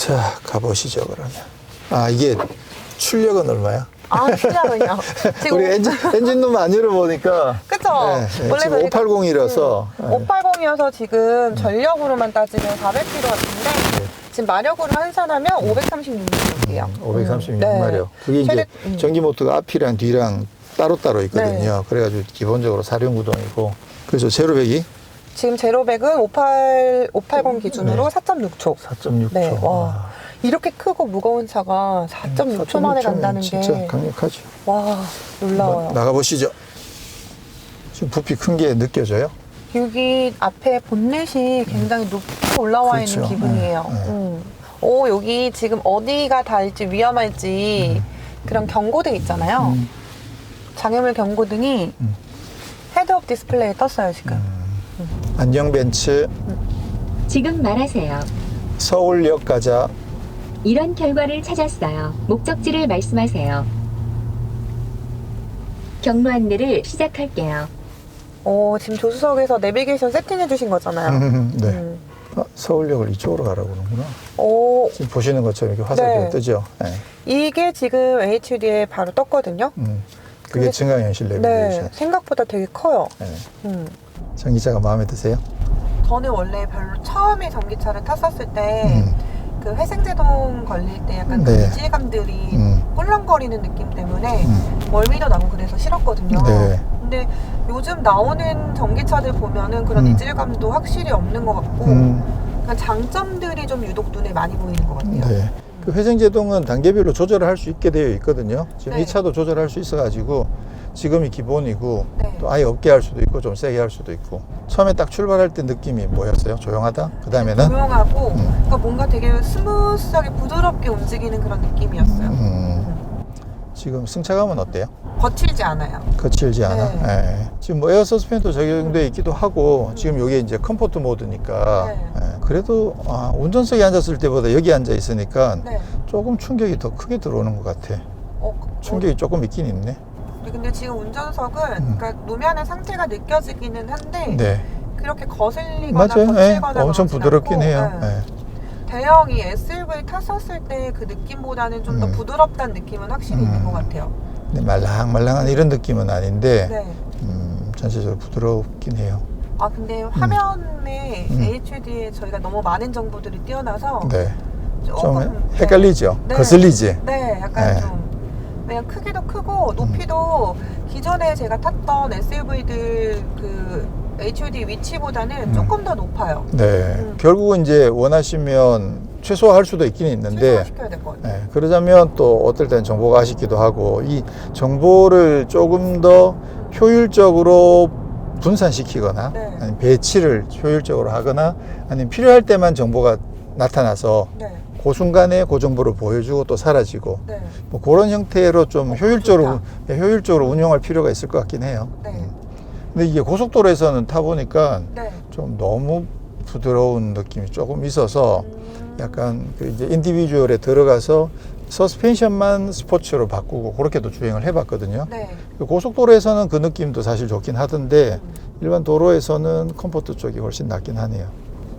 자, 가보시죠, 그러면. 아, 이게 출력은 얼마야? 아, 출력은요? 지금 우리 엔진룸 안 열어보니까. 그쵸? 네, 원래 지금 저희가 580이라서. 580이어서 지금 전력으로만 따지면 400km 같은데 네. 지금 마력으로 환산하면 536마력이에요. 536마력. 그게 이제 전기 모터가 앞이랑 뒤랑 따로따로 있거든요. 그래가지고 기본적으로 사륜구동이고. 그래서 제로백이 지금 제로백은 580 기준으로 4.6초. 4.6초. 네, 와. 이렇게 크고 무거운 차가 4.6초 만에 간다는 게. 진짜 강력하죠. 와, 놀라워요. 나가보시죠. 지금 부피 큰 게 느껴져요? 여기 앞에 본넷이 굉장히 높이 올라와 그렇죠. 있는 기분이에요. 네. 오, 여기 지금 어디가 닿을지 위험할지 그런 경고등 있잖아요. 장애물 경고등이 헤드업 디스플레이에 떴어요, 지금. 안녕벤츠 지금 말하세요. 서울역 가자. 이런 결과를 찾았어요. 목적지를 말씀하세요. 경로 안내를 시작할게요. 오, 지금 조수석에서 내비게이션 세팅해 주신 거잖아요. 네. 서울역을 이쪽으로 가라고 그러는구나. 오, 지금 보시는 것처럼 이렇게 화살표가 네. 뜨죠. 네. 이게 지금 HUD에 바로 떴거든요. 그게 근데- 증강현실 네, 내비게이션. 생각보다 되게 커요. 네. 음. 전기차가 마음에 드세요? 저는 원래 별로 처음에 전기차를 탔었을 때 그 회생제동 걸릴 때 약간 그 네. 이질감들이 음. 꿀렁거리는 느낌 때문에 멀미도 나고 그래서 싫었거든요. 네. 근데 요즘 나오는 전기차들 보면은 그런 이질감도 확실히 없는 것 같고 그냥 장점들이 좀 유독 눈에 많이 보이는 것 같아요. 네. 그 회생제동은 단계별로 조절을 할 수 있게 되어 있거든요. 지금 네. 이 차도 조절할 수 있어가지고 지금이 기본이고 네. 또 아예 없게 할 수도 있고 좀 세게 할 수도 있고. 처음에 딱 출발할 때 느낌이 뭐였어요? 조용하다? 그 다음에는? 조용하고 그러니까 뭔가 되게 스무스하게 부드럽게 움직이는 그런 느낌이었어요. 지금 승차감은 어때요? 거칠지 않아요. 거칠지 않아? 네. 예. 지금 뭐 에어 서스펜도 적용되어 있기도 하고 지금 이게 이제 컴포트 모드니까 네. 예. 그래도 운전석에 앉았을 때보다 여기 앉아 있으니까 네. 조금 충격이 더 크게 들어오는 것 같아. 충격이 조금 있긴 있네. 근데 지금 운전석은 그러니까 노면의 상태가 느껴지기는 한데 네. 그렇게 거슬리거나 맞아요. 예. 거칠거나 엄청 그러진 부드럽긴 않고, 해요. 네. 예. 대형이 SUV 탔었을 때 그 느낌보다는 좀 더 부드럽다는 느낌은 확실히 있는 것 같아요. 근데 말랑말랑한 이런 느낌은 아닌데 네. 전체적으로 부드럽긴 해요. 아 근데 화면에 HUD에 저희가 너무 많은 정보들이 띄어나서 네. 좀 조금 헷갈리죠? 네. 거슬리지? 네, 약간 네. 좀 그냥 크기도 크고 높이도 기존에 제가 탔던 SUV들 그 HUD 위치보다는 조금 더 높아요. 네. 결국은 이제 원하시면 최소화할 수도 있긴 있는데 최소화시켜야 될 것 같아요. 네, 그러자면 또 어떨 때는 정보가 아쉽기도 하고 이 정보를 조금 더 효율적으로 분산시키거나 네. 아니면 배치를 효율적으로 하거나 아니면 필요할 때만 정보가 나타나서 네, 그 순간에 그 정보를 보여주고 또 사라지고 네, 뭐 그런 형태로 좀 효율적으로 좋다. 효율적으로 운영할 필요가 있을 것 같긴 해요. 네, 근데 이게 고속도로에서는 타보니까 네. 좀 너무 부드러운 느낌이 조금 있어서 약간 그 이제 인디비주얼에 들어가서 서스펜션만 스포츠로 바꾸고 그렇게도 주행을 해봤거든요. 네. 고속도로에서는 그 느낌도 사실 좋긴 하던데 일반 도로에서는 컴포트 쪽이 훨씬 낫긴 하네요.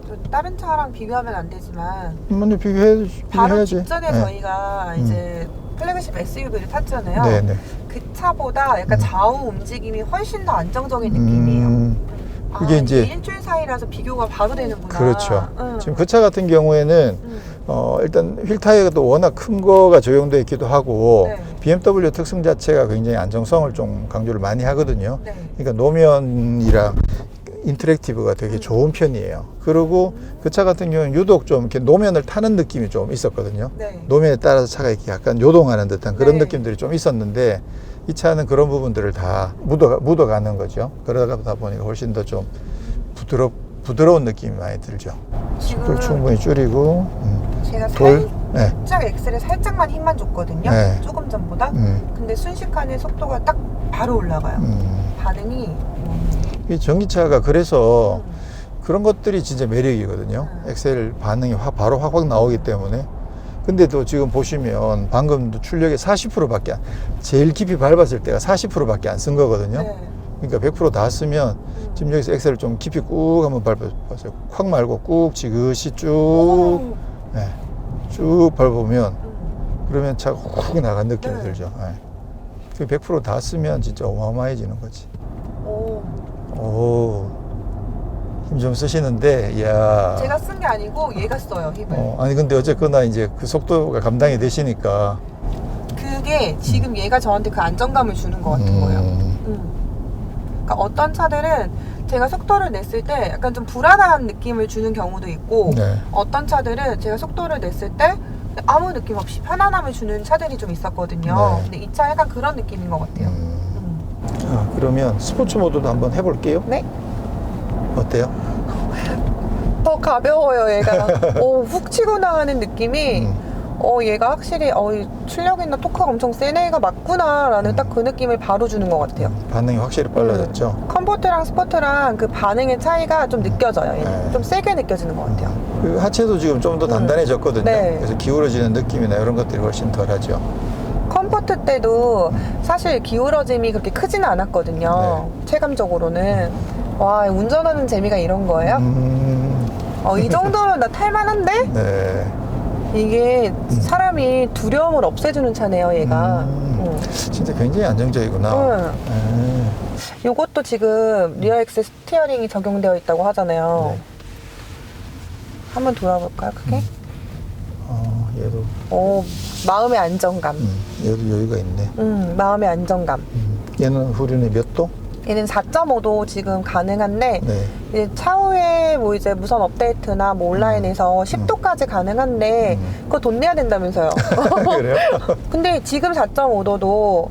또 다른 차랑 비교하면 안 되지만 먼저 바로 비교해야지. 직전에 네. 저희가 이제 플래그십 SUV를 탔잖아요. 네네. 그 차보다 약간 좌우 움직임이 훨씬 더 안정적인 느낌이에요. 그게 이제 일주일 사이라서 비교가 바로 되는구나. 그렇죠. 지금 그 차 같은 경우에는 일단 휠 타이어도 워낙 큰 거가 적용되어 있기도 하고 네. BMW 특성 자체가 굉장히 안정성을 좀 강조를 많이 하거든요. 네. 그러니까 노면이랑 인터랙티브가 되게 좋은 편이에요. 그리고 그 차 같은 경우는 유독 좀 이렇게 노면을 타는 느낌이 좀 있었거든요. 네. 노면에 따라서 차가 이렇게 약간 요동하는 듯한 그런 네. 느낌들이 좀 있었는데 이 차는 그런 부분들을 다 묻어가는 거죠. 그러다 보니까 훨씬 더 좀 부드러운 느낌이 많이 들죠. 지금 충분히 줄이고 제가 돌, 네. 살짝 엑셀에 살짝만 힘만 줬거든요. 네. 조금 전보다. 근데 순식간에 속도가 딱 바로 올라가요. 반응이 이 전기차가 그래서 그런 것들이 진짜 매력이거든요. 엑셀 반응이 바로 확 나오기 때문에. 근데 또 지금 보시면 방금도 출력이 40%밖에 제일 깊이 밟았을 때가 40%밖에 안 쓴 거거든요. 네. 그러니까 100% 다 쓰면 지금 여기서 엑셀을 좀 깊이 꾹 한번 밟아보세요. 확 말고 꾹 지그시 쭉. 네. 쭉 밟으면 그러면 차가 훅 나간 느낌이 네. 들죠. 그 100%다 쓰면 진짜 어마어마해지는 거지. 오. 오, 힘 좀 쓰시는데, 이야. 제가 쓴 게 아니고 얘가 써요, 힘을. 아니, 근데 어쨌거나 이제 그 속도가 감당이 되시니까. 그게 지금 얘가 저한테 그 안정감을 주는 것 같은 거예요. 그러니까 어떤 차들은 제가 속도를 냈을 때 약간 좀 불안한 느낌을 주는 경우도 있고, 네. 어떤 차들은 제가 속도를 냈을 때 아무 느낌 없이 편안함을 주는 차들이 좀 있었거든요. 네. 근데 이 차 약간 그런 느낌인 것 같아요. 자, 그러면 스포츠 모드도 한번 해볼게요. 네? 어때요? 더 가벼워요, 얘가. 훅 치고 나가는 느낌이, 얘가 확실히, 이 출력이나 토크가 엄청 센 애가 맞구나라는 딱 그 느낌을 바로 주는 것 같아요. 반응이 확실히 빨라졌죠? 컴포트랑 스포트랑 그 반응의 차이가 좀 느껴져요. 얘는. 네. 좀 세게 느껴지는 것 같아요. 그 하체도 지금 좀 더 단단해졌거든요. 네. 그래서 기울어지는 느낌이나 이런 것들이 훨씬 덜 하죠. 컴포트 때도 사실 기울어짐이 그렇게 크지는 않았거든요. 체감적으로는. 와, 운전하는 재미가 이런 거예요? 이 정도면 나 탈만한데? 네. 이게 사람이 두려움을 없애주는 차네요, 얘가. 진짜 굉장히 안정적이구나. 요것도 지금 리어 엑셀 스티어링이 적용되어 있다고 하잖아요. 네. 한번 돌아볼까요, 크게? 얘도. 마음의 안정감. 얘도 여유가 있네. 마음의 안정감. 얘는 후륜이 몇 도? 얘는 4.5도 지금 가능한데, 네. 이제 차후에 뭐 이제 무선 업데이트나 뭐 온라인에서 10도까지 가능한데, 그거 돈 내야 된다면서요. 그래요? 근데 지금 4.5도도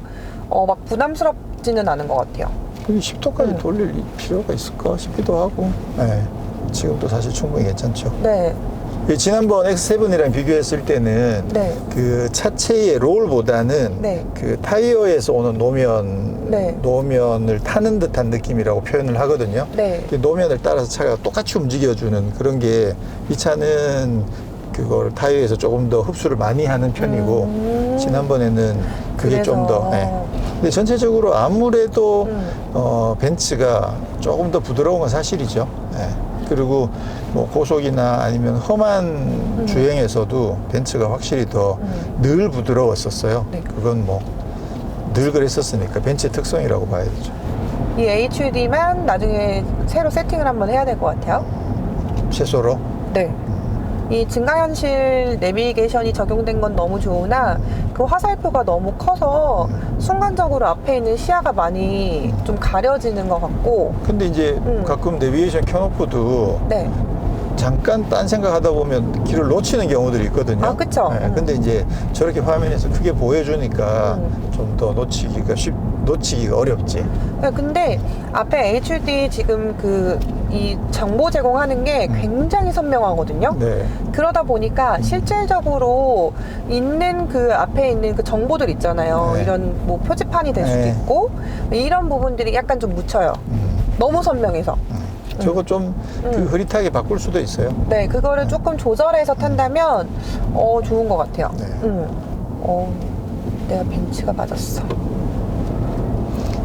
막 부담스럽지는 않은 것 같아요. 10도까지 돌릴 필요가 있을까 싶기도 하고. 네. 지금도 사실 충분히 괜찮죠. 네. 지난번 X7이랑 비교했을 때는 네. 그 차체의 롤보다는 네. 그 타이어에서 오는 노면을 타는 듯한 느낌이라고 표현을 하거든요. 네. 그 노면을 따라서 차가 똑같이 움직여주는 그런 게 이 차는 그걸 타이어에서 조금 더 흡수를 많이 하는 편이고 지난번에는 그게 좀 더. 근데 전체적으로 아무래도 벤츠가 조금 더 부드러운 건 사실이죠. 그리고 뭐 고속이나 아니면 험한 주행에서도 벤츠가 확실히 더 늘 부드러웠었어요. 네. 그건 뭐 늘 그랬었으니까 벤츠의 특성이라고 봐야 되죠. 이 HUD만 나중에 새로 세팅을 한번 해야 될 것 같아요. 최소로. 네. 이 증강현실 내비게이션이 적용된 건 너무 좋으나 그 화살표가 너무 커서 순간적으로 앞에 있는 시야가 많이 좀 가려지는 것 같고. 근데 이제 가끔 내비게이션 켜놓고도 네. 잠깐 딴 생각하다 보면 길을 놓치는 경우들이 있거든요. 아, 그쵸. 근데 이제 저렇게 화면에서 크게 보여주니까 좀 더 놓치기가 어렵지. 네, 근데 앞에 HUD 지금 이 정보 제공하는 게 굉장히 선명하거든요. 네. 그러다 보니까 실질적으로 있는 그 앞에 있는 그 정보들 있잖아요. 네. 이런 뭐 표지판이 될 수도 네. 있고 이런 부분들이 약간 좀 묻혀요. 너무 선명해서. 저거 좀 그 흐릿하게 바꿀 수도 있어요. 네, 그거를 조금 조절해서 탄다면 좋은 것 같아요. 네. 내가 벤츠가 맞았어.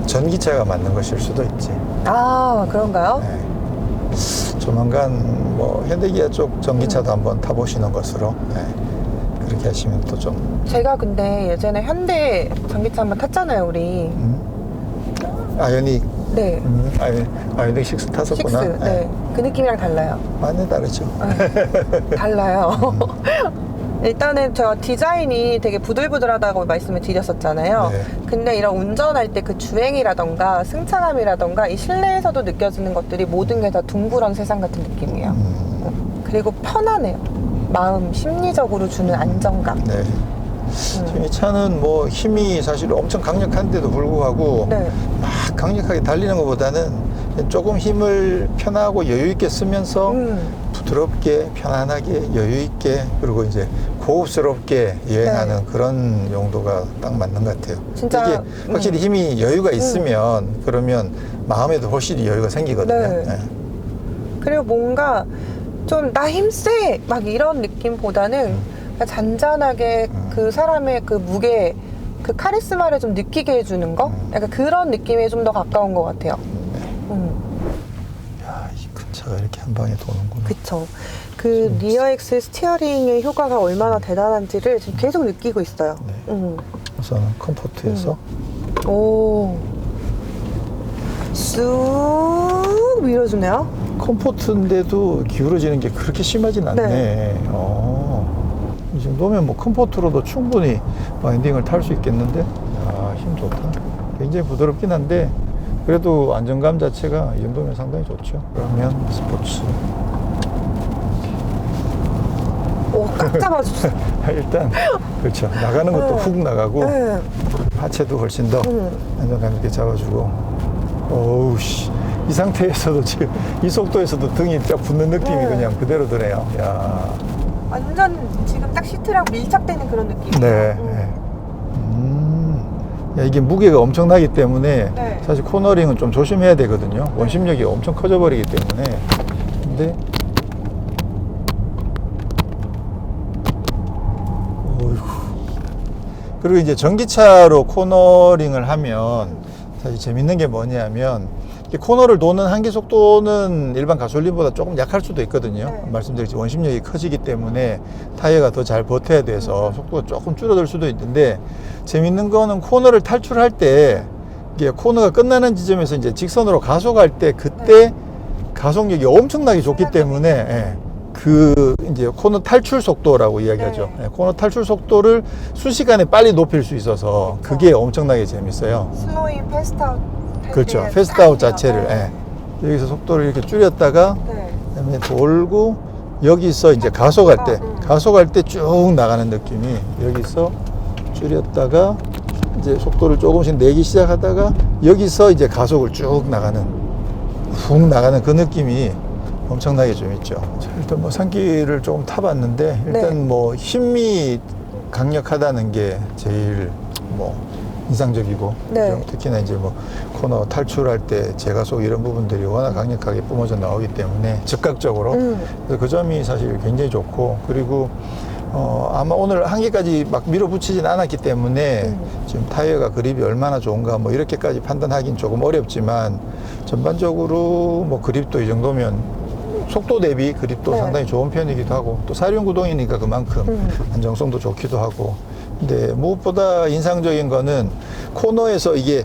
전기차가 맞는 것일 수도 있지. 아, 그런가요? 네. 조만간 뭐 현대기아 쪽 전기차도 한번 타보시는 것으로 그렇게 하시면 또 좀. 제가 근데 예전에 현대 전기차 한번 탔잖아요, 우리. 아이오닉. 네. 아이오닉 6 탔었구나. 6. 네. 그 느낌이랑 달라요. 많이 다르죠. 달라요. 일단은 제가 디자인이 되게 부들부들하다고 말씀을 드렸었잖아요. 네. 근데 이런 운전할 때 그 주행이라던가 승차감이라던가 이 실내에서도 느껴지는 것들이 모든 게 다 둥그런 세상 같은 느낌이에요. 그리고 편안해요. 마음, 심리적으로 주는 안정감. 네. 지금 이 차는 뭐 힘이 사실 엄청 강력한데도 불구하고 네. 막 강력하게 달리는 것보다는 조금 힘을 편하고 여유 있게 쓰면서 부드럽게 편안하게 여유 있게 그리고 이제 고급스럽게 여행하는 그런 용도가 딱 맞는 것 같아요. 진짜, 이게 확실히 힘이 여유가 있으면 그러면 마음에도 훨씬 여유가 생기거든요. 네. 네. 그리고 뭔가 좀 나 힘세 막 이런 느낌보다는 그냥 잔잔하게 그 사람의 그 무게 그 카리스마를 좀 느끼게 해주는 거 약간 그런 느낌에 좀 더 가까운 것 같아요. 야, 이 큰 차 이렇게 한 방에 도는구나. 그쵸. 그 리어엑스 스티어링의 효과가 얼마나 대단한지를 지금 계속 느끼고 있어요. 네. 우선은 컴포트에서 오. 쑥 밀어주네요. 컴포트인데도 기울어지는 게 그렇게 심하진 않네. 네. 이 정도면 뭐 컴포트로도 충분히 와인딩을 탈 수 있겠는데, 아, 힘 좋다. 굉장히 부드럽긴 한데 그래도 안정감 자체가 이 정도면 상당히 좋죠. 그러면 스포츠. 오, 꽉 잡아주세요. 일단 그렇죠. 나가는 것도 훅 나가고 네. 하체도 훨씬 더 안정감 있게 잡아주고. 어우 씨, 이 상태에서도 지금 이 속도에서도 등이 쫙 붙는 느낌이 네. 그냥 그대로 드네요. 야. 완전 지금 딱 시트랑 밀착되는 그런 느낌이에요. 네. 네. 야, 이게 무게가 엄청나기 때문에 네. 사실 코너링은 좀 조심해야 되거든요. 원심력이 엄청 커져 버리기 때문에. 근데 어이구. 그리고 이제 전기차로 코너링을 하면 사실 재밌는 게 뭐냐면 이 코너를 도는 한계 속도는 일반 가솔린보다 조금 약할 수도 있거든요. 네. 말씀드렸지 원심력이 커지기 때문에 타이어가 더 잘 버텨야 돼서 속도가 조금 줄어들 수도 있는데, 재밌는 거는 코너를 탈출할 때 이게 코너가 끝나는 지점에서 이제 직선으로 가속할 때 그때 가속력이 엄청나게 좋기 때문에 예, 그 이제 코너 탈출 속도라고 이야기하죠. 네. 예, 코너 탈출 속도를 순식간에 빨리 높일 수 있어서 그게 엄청나게 재밌어요. 슬로잉 패스트아웃. 그렇죠. 패스트아웃 자체를 여기서 속도를 이렇게 줄였다가 네. 그다음에 돌고 여기서 이제 가속할 때 쭉 나가는 느낌이, 여기서 줄였다가 이제 속도를 조금씩 내기 시작하다가 여기서 이제 가속을 쭉 나가는, 훅 나가는 그 느낌이 엄청나게 좀 있죠. 자, 일단 뭐 산길을 조금 타봤는데 일단 네. 뭐 힘이 강력하다는 게 제일 뭐 인상적이고, 네. 좀 특히나 이제 뭐 코너 탈출할 때 제가속 이런 부분들이 워낙 강력하게 뿜어져 나오기 때문에 즉각적으로 그래서 그 점이 사실 굉장히 좋고, 그리고 아마 오늘 한계까지 막 밀어붙이진 않았기 때문에 지금 타이어가 그립이 얼마나 좋은가 뭐 이렇게까지 판단하기는 조금 어렵지만, 전반적으로 뭐 그립도 이 정도면 속도 대비 그립도 네. 상당히 좋은 편이기도 하고, 또 사륜 구동이니까 그만큼 안정성도 좋기도 하고. 근데 무엇보다 인상적인 거는 코너에서 이게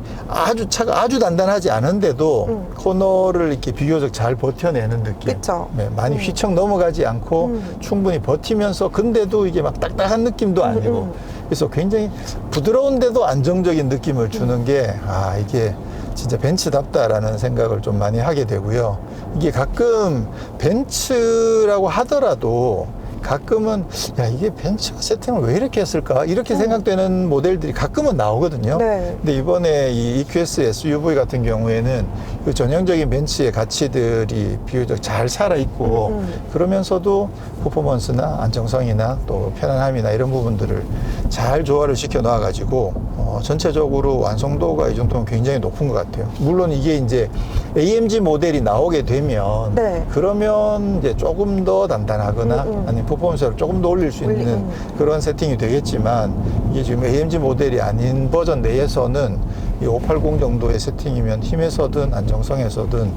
차가 아주 단단하지 않은데도 코너를 이렇게 비교적 잘 버텨내는 느낌. 그쵸. 네, 많이 휘청 넘어가지 않고 충분히 버티면서, 근데도 이게 막 딱딱한 느낌도 아니고, 그래서 굉장히 부드러운데도 안정적인 느낌을 주는 게, 아, 이게 진짜 벤츠답다라는 생각을 좀 많이 하게 되고요. 이게 가끔 벤츠라고 하더라도 가끔은 야, 이게 벤츠가 세팅을 왜 이렇게 했을까 이렇게 생각되는 모델들이 가끔은 나오거든요. 네. 근데 이번에 이 EQS SUV 같은 경우에는 그 전형적인 벤츠의 가치들이 비교적 잘 살아있고 그러면서도 퍼포먼스나 안정성이나 또 편안함이나 이런 부분들을 잘 조화를 시켜 놔가지고 전체적으로 완성도가 이 정도면 굉장히 높은 것 같아요. 물론 이게 이제 AMG 모델이 나오게 되면 네. 그러면 이제 조금 더 단단하거나 아니면 퍼포먼스를 조금 더 올릴 수 있는 그런 세팅이 되겠지만, 이게 지금 AMG 모델이 아닌 버전 내에서는 이 580 정도의 세팅이면 힘에서든 안정성에서든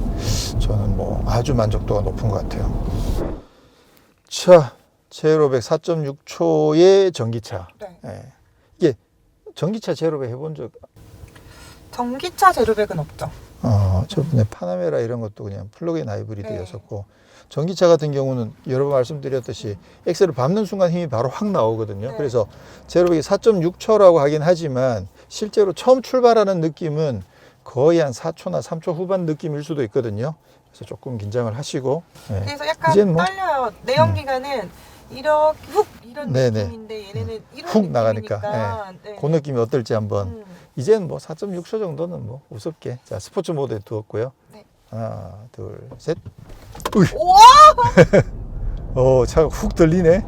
저는 뭐 아주 만족도가 높은 것 같아요. 자, 제로백 4.6초의 전기차. 네. 예. 이게 전기차 제로백 해본 적? 전기차 제로백은 없죠. 저번에 파나메라 이런 것도 그냥 플러그인 하이브리드였었고, 전기차 같은 경우는 여러 번 말씀드렸듯이 엑셀을 밟는 순간 힘이 바로 확 나오거든요. 네. 그래서 제로백이 4.6초라고 하긴 하지만 실제로 처음 출발하는 느낌은 거의 한 4초나 3초 후반 느낌일 수도 있거든요. 그래서 조금 긴장을 하시고. 네. 그래서 약간 이젠 뭐 떨려요. 내연기관은 이렇게 훅 이런 네네. 느낌인데 얘네는 이런 훅 나가니까. 느낌이니까. 네. 그 느낌이 어떨지 한번. 이젠 뭐 4.6초 정도는 뭐 우습게. 자, 스포츠 모드에 두었고요. 네. 하나, 둘, 셋. 우와! 차가 훅 들리네.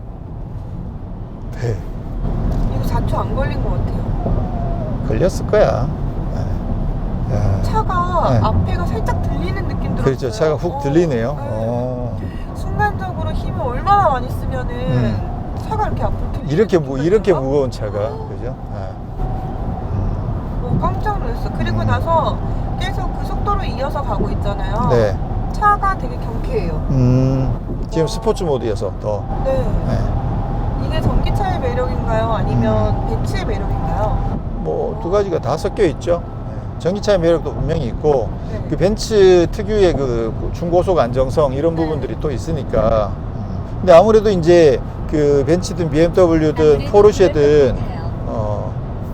배. 이거 4초 안 걸린 것 같아요. 걸렸을 거야. 네. 야. 차가 네. 앞에가 살짝 들리는 느낌 들었어요. 그렇죠. 차가 훅 들리네요. 네. 순간적으로 힘을 얼마나 많이 쓰면은 차가 이렇게 앞으로 들리는 이렇게 느낌이 이렇게 들어요. 무거운 차가, 그죠? 깜짝 놀랐어. 그리고 나서 계속 그 속도로 이어서 가고 있잖아요. 네. 차가 되게 경쾌해요. 지금 스포츠 모드여서 더. 네. 네. 이게 전기차의 매력인가요? 아니면 벤츠의 매력인가요? 뭐 두 가지가 다 섞여 있죠. 네. 전기차의 매력도 분명히 있고 네. 그 벤츠 특유의 그 중고속 안정성 이런 네. 부분들이 또 있으니까. 근데 아무래도 이제 그 벤츠든 BMW든 포르쉐든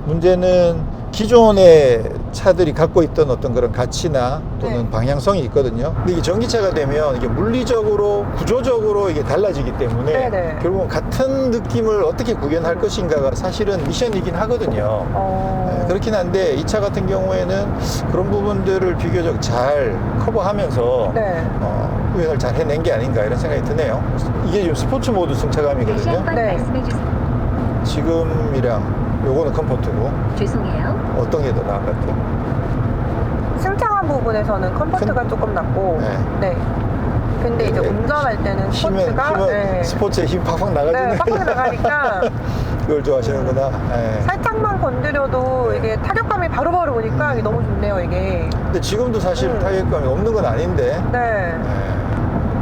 문제는 기존의 차들이 갖고 있던 어떤 그런 가치나 또는 네. 방향성이 있거든요. 근데 이게 전기차가 되면 이게 물리적으로 구조적으로 이게 달라지기 때문에 네네. 결국은 같은 느낌을 어떻게 구현할 것인가가 사실은 미션이긴 하거든요. 네, 그렇긴 한데 이 차 같은 경우에는 그런 부분들을 비교적 잘 커버하면서 네. 구현을 잘 해낸 게 아닌가 이런 생각이 드네요. 이게 지금 스포츠 모드 다시 승차감이거든요. 한번 네. 말씀해 주세요. 지금이랑 요거는 컴포트고 죄송해요. 어떤 게 더 나은 것 같아요? 승차감 부분에서는 컴포트가 조금 낮고, 네. 네. 근데 이제 네. 운전할 때는 스포츠가 힘은 스포츠에 힘 팍팍 나가지네. 네, 팍팍 나가니까 그걸 좋아하시는구나. 네. 살짝만 건드려도 네. 이게 타격감이 바로바로 오니까 이게 너무 좋네요, 이게. 근데 지금도 사실 타격감이 없는 건 아닌데. 네. 네.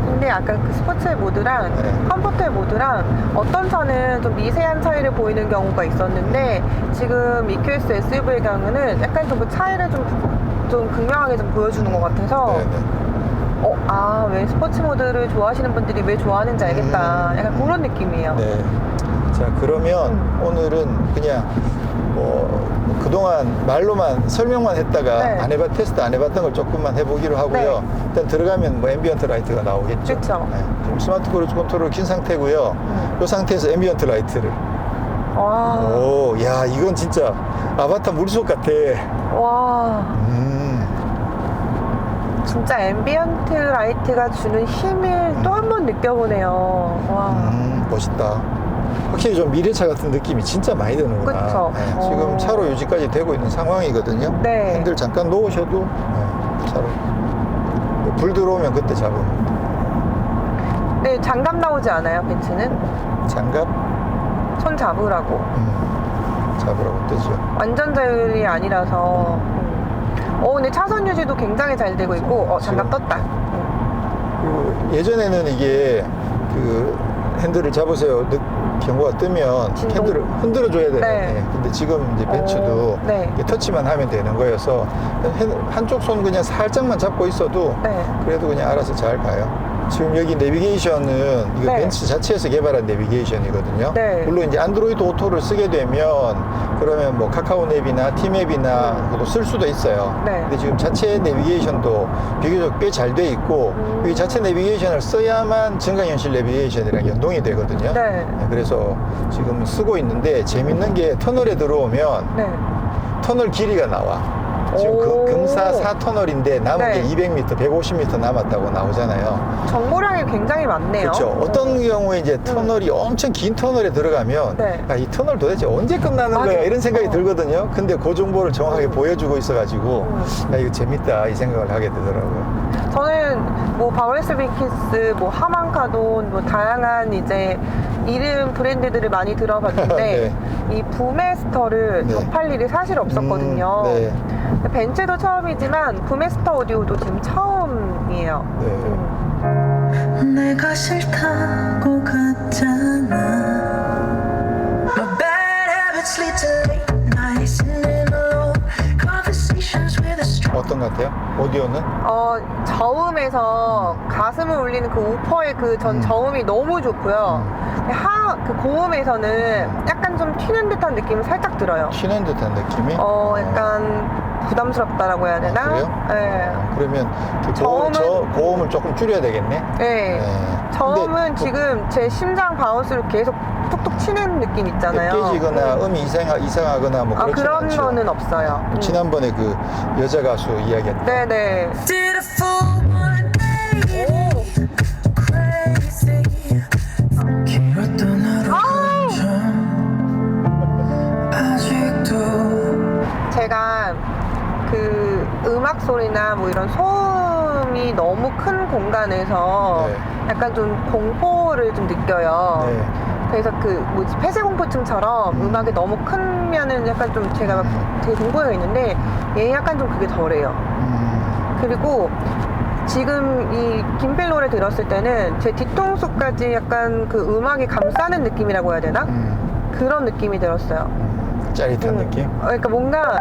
근데 아까 그 스포츠의 모드랑 네. 컴포트의 모드랑 어떤 차는 좀 미세한 차이를 보이는 경우가 있었는데 지금 EQS SUV의 경우는 약간 좀 그 차이를 좀 극명하게 좀 보여주는 것 같아서 네, 네. 왜 스포츠 모드를 좋아하시는 분들이 왜 좋아하는지 알겠다. 약간 그런 느낌이에요. 네. 자, 그러면 오늘은 그냥 그동안 말로만 설명만 했다가 네. 테스트 안 해봤던 걸 조금만 해보기로 하고요. 네. 일단 들어가면 앰비언트 라이트가 나오겠죠. 그쵸. 네. 지금 스마트 크루즈 컨트롤을 킨 상태고요. 이 상태에서 앰비언트 라이트를. 와. 오, 야, 이건 진짜 아바타 물속 같아. 와. 진짜 앰비언트 라이트가 주는 힘을 또 한 번 느껴보네요. 와. 멋있다. 확실히 좀 미래차 같은 느낌이 진짜 많이 드는구나. 그쵸. 네, 지금 차로 유지까지 되고 있는 상황이거든요. 네. 핸들 잠깐 놓으셔도 차로. 불 들어오면 그때 잡으면. 네, 장갑 나오지 않아요, 벤츠는? 장갑 손 잡으라고. 잡으라고 뜨죠. 완전 자율이 아니라서. 근데 차선 유지도 굉장히 잘 되고 있고, 장갑 지금. 떴다. 그리고 예전에는 이게 그 핸들을 잡으세요 경고가 뜨면 진동. 핸들을 흔들어 줘야 돼요. 네. 네, 근데 지금 이제 벤츠도 네. 이게 터치만 하면 되는 거여서 한쪽 손 그냥 살짝만 잡고 있어도 네. 그래도 그냥 알아서 잘 가요. 지금 여기 내비게이션은 이거 네. 벤츠 자체에서 개발한 내비게이션이거든요. 네. 물론 이제 안드로이드 오토를 쓰게 되면 그러면 뭐 카카오 앱이나 티맵이나 그것도 쓸 수도 있어요. 네. 근데 지금 자체 내비게이션도 비교적 꽤 잘 돼 있고 이 자체 내비게이션을 써야만 증강현실 내비게이션이랑 연동이 되거든요. 네. 그래서 지금 쓰고 있는데 재밌는 게 터널에 들어오면 네. 터널 길이가 나와. 지금 오. 금사 4터널인데 남은 네. 게 200m, 150m 남았다고 나오잖아요. 정보량이 굉장히 많네요. 그렇죠. 어떤 경우에 이제 터널이 엄청 긴 터널에 들어가면 네. 이 터널 도대체 언제 끝나는 맞아. 거야 이런 생각이 어. 들거든요. 근데 그 정보를 정확하게 보여주고 있어가지고 이거 재밌다 이 생각을 하게 되더라고요. 저는 뭐 바울스비키스, 뭐 하만카돈, 뭐 다양한 이제 이름 브랜드들을 많이 들어봤는데 이 부메스터를 네. 접할 일이 사실 없었거든요. 네. 벤츠도 처음이지만 부메스터 오디오도 지금 처음이에요. 네. 내가 싫다고 갔잖아. My bad habits lead to late nights and in alone conversations with a stranger. 어떤 것 같아요? 오디오는? 저음에서 가슴을 울리는 그 우퍼의 그 저음이 너무 좋고요. 그 고음에서는 약간 좀 튀는 듯한 느낌이 살짝 들어요. 튀는 듯한 느낌이? 약간 부담스럽다라고 해야 되나? 그래요? 네. 그러면 그 저음은- 고음을 조금 줄여야 되겠네? 네. 저음은 근데 지금 제 심장 바운스를 계속 툭툭 치는 느낌 있잖아요. 깨지거나 음이 이상하거나 뭐 그렇지 그런 않죠. 거는 없어요. 지난번에 그 여자 가수 이야기했던 네네. Did a full 180 crazy. 길었던 하루 아직도 제가 그 음악 소리나 뭐 이런 소음이 너무 큰 공간에서 네. 약간 좀 공포를 좀 느껴요. 네. 그래서 그 뭐지 폐쇄공포증처럼 음악이 너무 크면은 약간 좀 제가 막 되게 공포가 있는데 얘 약간 좀 그게 덜해요. 그리고 지금 이 김필로를 들었을 때는 제 뒤통수까지 약간 그 음악이 감싸는 느낌이라고 해야 되나? 그런 느낌이 들었어요. 짜릿한 느낌? 그러니까 뭔가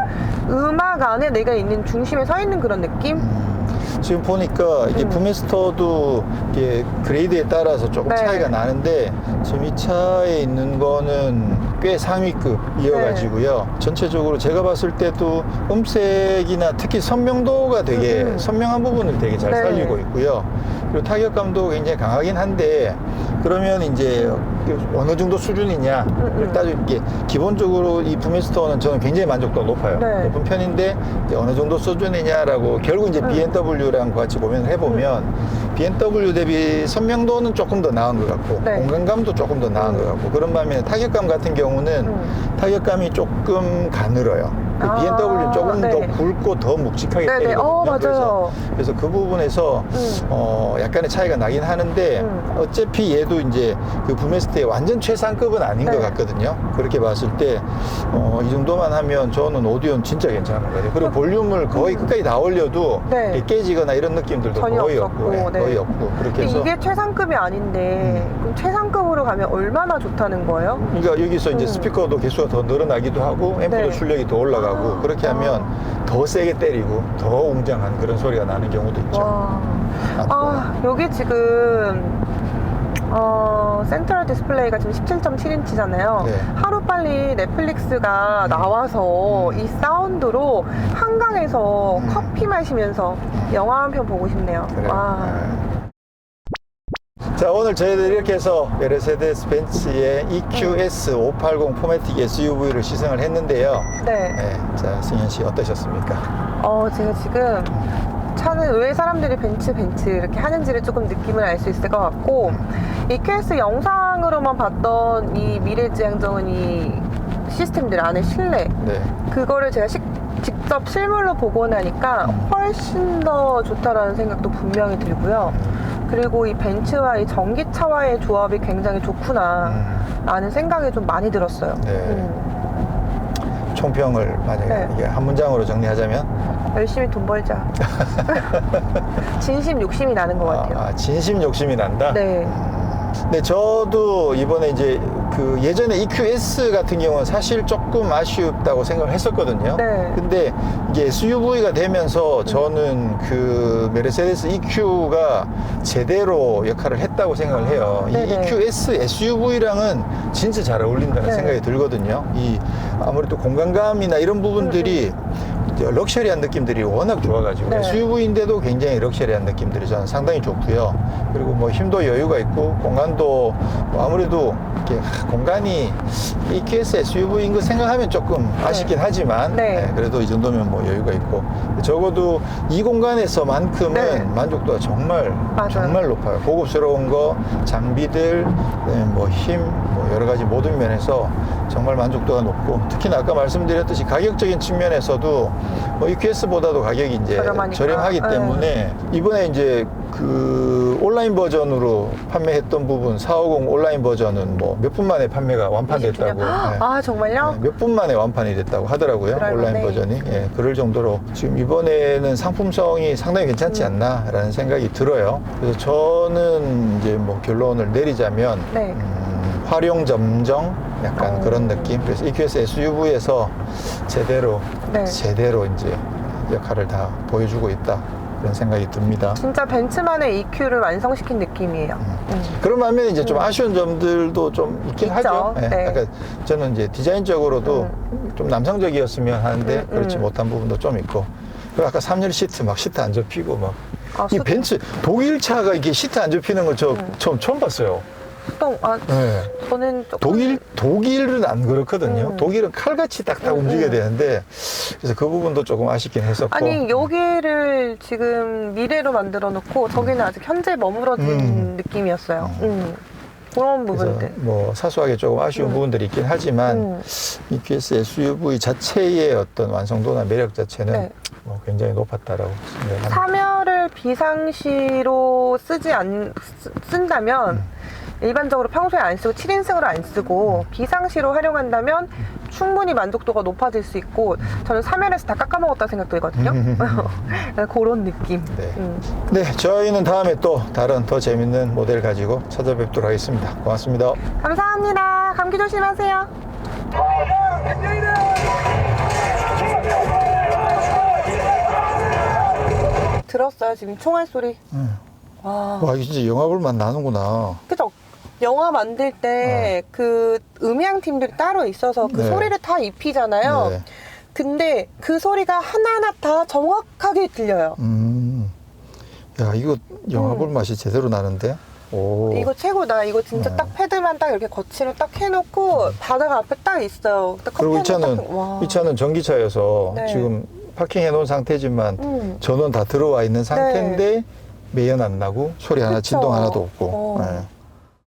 음악 안에 내가 있는 중심에 서 있는 그런 느낌? 지금 보니까 이게 부메스터도 이게 그레이드에 따라서 조금 네. 차이가 나는데 지금 이 차에 있는 거는 꽤 상위급이어가지고요. 전체적으로 제가 봤을 때도 음색이나 특히 선명도가 되게 선명한 부분을 되게 잘 네. 살리고 있고요. 그리고 타격감도 굉장히 강하긴 한데 그러면 이제 어느 정도 수준이냐 따질게 기본적으로 이 부메스터는 저는 굉장히 만족도가 높아요. 네. 높은 편인데 이제 어느 정도 수준이냐라고 결국 이제 BMW랑 같이 고민을 해보면 BMW 대비 선명도는 조금 더 나은 것 같고 네. 공간감도 조금 더 나은 것 같고 그런 반면에 타격감 같은 경우는 타격감이 조금 가늘어요. 그 아, BMW는 조금 네. 더 굵고 더 묵직하게 네네. 때리거든요. 맞아요. 그래서 그 부분에서 약간의 차이가 나긴 하는데 어차피 얘도 이제 그 부메스터의 완전 최상급은 아닌 네. 것 같거든요. 그렇게 봤을 때 이 정도만 하면 저는 오디오는 진짜 괜찮은 것 같아요. 그리고 볼륨을 거의 끝까지 다 올려도 네. 깨지거나 이런 느낌들도 전혀 거의 없었고, 없고, 네. 거의 없고 그렇게 근데 해서 이게 최상급이 아닌데 그럼 최상급으로 가면 얼마나 좋다는 거예요? 그러니까 여기서 이제 스피커도 개수가 더 늘어나기도 하고 앰프도 네. 출력이 더 올라가고 그렇게 하면 더 세게 때리고 더 웅장한 그런 소리가 나는 경우도 있죠. 와. 아, 여기 지금 센트럴 디스플레이가 지금 17.7인치잖아요. 네. 하루빨리 넷플릭스가 나와서 이 사운드로 한강에서 커피 마시면서 영화 한 편 보고 싶네요. 그래요. 와. 자, 오늘 저희들 이렇게 해서 메르세데스 벤츠의 EQS 580 포매틱 SUV를 시승을 했는데요. 네. 네, 자, 승현 씨 어떠셨습니까? 제가 지금 차는 왜 사람들이 벤츠 이렇게 하는지를 조금 느낌을 알 수 있을 것 같고 EQS 영상으로만 봤던 이 미래지향적인 이 시스템들 안에 실내 네. 그거를 제가 직접 실물로 보고 나니까 훨씬 더 좋다라는 생각도 분명히 들고요. 그리고 이 벤츠와 이 전기차와의 조합이 굉장히 좋구나 라는 생각이 좀 많이 들었어요. 네. 총평을 만약에 네. 이게 한 문장으로 정리하자면 열심히 돈 벌자. 진심 욕심이 나는 것 같아요. 진심 욕심이 난다? 네. 네, 저도 이번에 이제 그 예전에 EQS 같은 경우는 사실 조금 아쉽다고 생각을 했었거든요. 네. 근데 이게 SUV가 되면서 저는 그 메르세데스 EQ가 제대로 역할을 했다고 생각을 해요. 이 네네. EQS SUV랑은 진짜 잘 어울린다는 네. 생각이 들거든요. 이 아무래도 공간감이나 이런 부분들이 이제 럭셔리한 느낌들이 워낙 좋아가지고 네. SUV인데도 굉장히 럭셔리한 느낌들이 저는 상당히 좋고요. 그리고 뭐 힘도 여유가 있고 공간도 뭐 아무래도 이렇게 공간이 EQS SUV인 거 생각하면 조금 아쉽긴 하지만 네. 네, 그래도 이 정도면 뭐 여유가 있고 적어도 이 공간에서만큼은 네. 만족도가 정말 맞아요. 정말 높아요. 고급스러운 거, 장비들, 뭐 힘, 뭐 여러 가지 모든 면에서 정말 만족도가 높고 특히나 아까 말씀드렸듯이 가격적인 측면에서도 뭐 EQS보다도 가격이 이제 저렴하니까. 저렴하기 네. 때문에 이번에 이제 그 온라인 버전으로 판매했던 부분 450 온라인 버전은 뭐 몇 분 만에 판매가 완판됐다고. 네. 아, 정말요? 몇 분 만에 완판이 됐다고 하더라고요. 그럴만해. 온라인 버전이. 예, 그럴 정도로 지금 이번에는 상품성이 상당히 괜찮지 않나라는 생각이 들어요. 그래서 저는 이제 뭐 결론을 내리자면 네. 활용 점정 약간 그런 느낌. 그래서 EQS SUV에서 제대로 네. 이제 역할을 다 보여주고 있다. 그런 생각이 듭니다. 진짜 벤츠만의 EQ를 완성시킨 느낌이에요. 그런 반면에 이제 좀 아쉬운 점들도 좀 있긴 있죠. 하죠. 예, 네. 약간 저는 이제 디자인적으로도 좀 남성적이었으면 하는데 그렇지 못한 부분도 좀 있고. 그리고 아까 3열 시트 막 시트 안 접히고 막. 이 벤츠 독일 차가 이게 시트 안 접히는 거 저 처음 봤어요. 보통 네. 저는 조금 독일은 안 그렇거든요. 독일은 칼같이 딱딱 움직여야 되는데 그래서 그 부분도 조금 아쉽긴 했었고. 아니 여기를 지금 미래로 만들어 놓고 저기는 아직 현재 머물러진 느낌이었어요. 그런 그래서 부분들. 뭐 사소하게 조금 아쉬운 부분들이 있긴 하지만 EQS SUV 자체의 어떤 완성도나 매력 자체는 네. 뭐 굉장히 높았다라고 생각합니다. 3열을 비상시로 쓴다면 일반적으로 평소에 안 쓰고 7인승으로 안 쓰고 비상시로 활용한다면 충분히 만족도가 높아질 수 있고 저는 3열에서 다 깎아먹었다 생각 들거든요. 그런 느낌. 네. 네, 저희는 다음에 또 다른 더 재밌는 모델 가지고 찾아뵙도록 하겠습니다. 고맙습니다. 감사합니다. 감기 조심하세요. 들었어요 지금 총알 소리. 와. 와, 이게 진짜 영화 볼만 나는구나. 그죠? 영화 만들 때 그 음향팀들이 따로 있어서 그 네. 소리를 다 입히잖아요. 네. 근데 그 소리가 하나하나 다 정확하게 들려요. 야, 이거 영화 볼 맛이 제대로 나는데? 오. 이거 최고다. 이거 진짜 네. 딱 패드만 딱 이렇게 거치로 딱 해놓고 바다가 앞에 딱 있어요. 딱 그리고 이 커피 한잔 차는, 딱- 와. 이 차는 전기차여서 네. 지금 파킹해 놓은 상태지만 전원 다 들어와 있는 상태인데 매연 안 나고 소리 하나 그쵸. 진동 하나도 없고. 어. 네.